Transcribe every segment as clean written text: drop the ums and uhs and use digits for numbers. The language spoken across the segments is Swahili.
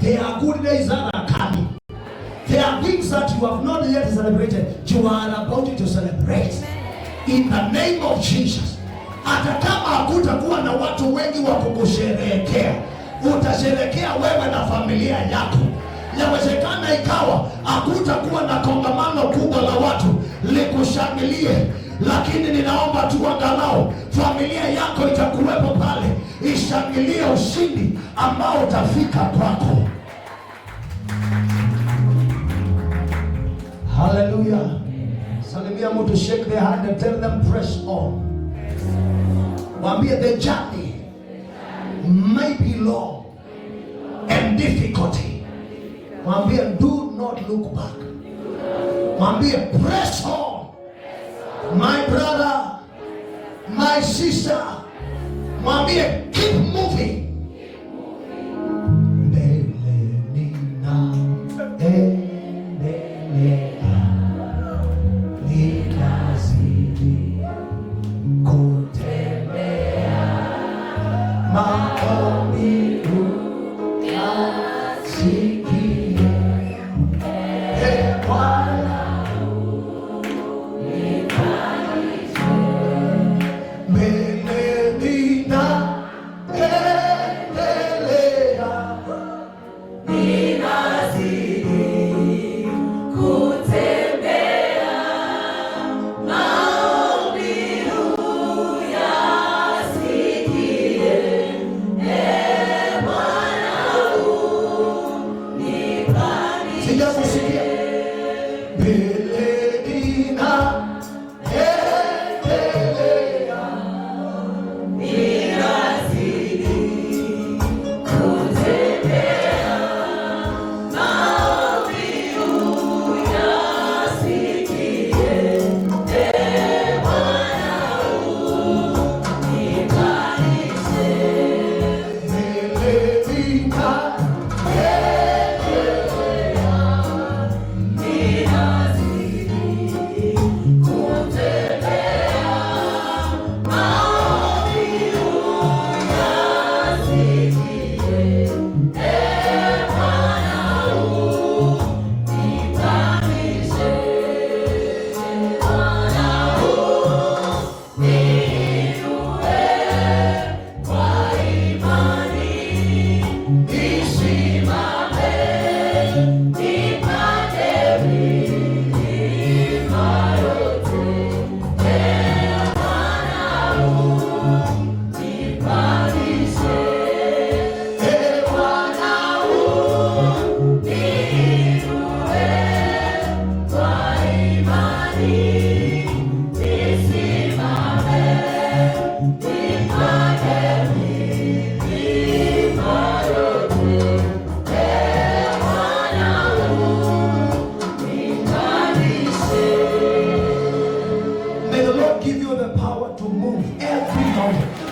There are good days that are coming. There are things that you have not yet celebrated. You are about to celebrate. In the name of Jesus. Hata kama hakutakuwa na watu wengi wa kukusherehekea, utasherehekea wewe na familia yako. Yawezekana ikawa hakutakuwa na kongamano kubwa la watu likushangilie, lakini ninaomba tu angalau familia yako itakuwepo pale, ishangilie ushindi ambao utafika kwako. Hallelujah. Salimia mtu, shake their hand and tell them press on. Mwambie the journey may be long and difficult. Mwambie do not look back. Mwambie press on. My brother, my sister. Mwambie keep moving.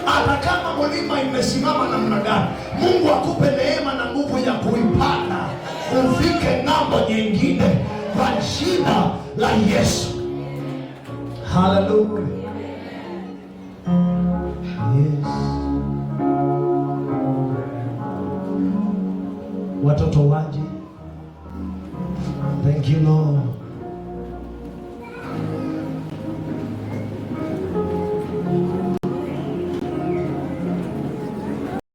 Hata kama mlima imesimama namna gani, Mungu akupe neema na nguvu ya kuipanda ufike ngambo nyingine kwa jina la Yesu. Hallelujah. Yes. Watoto waje. Thank you Lord.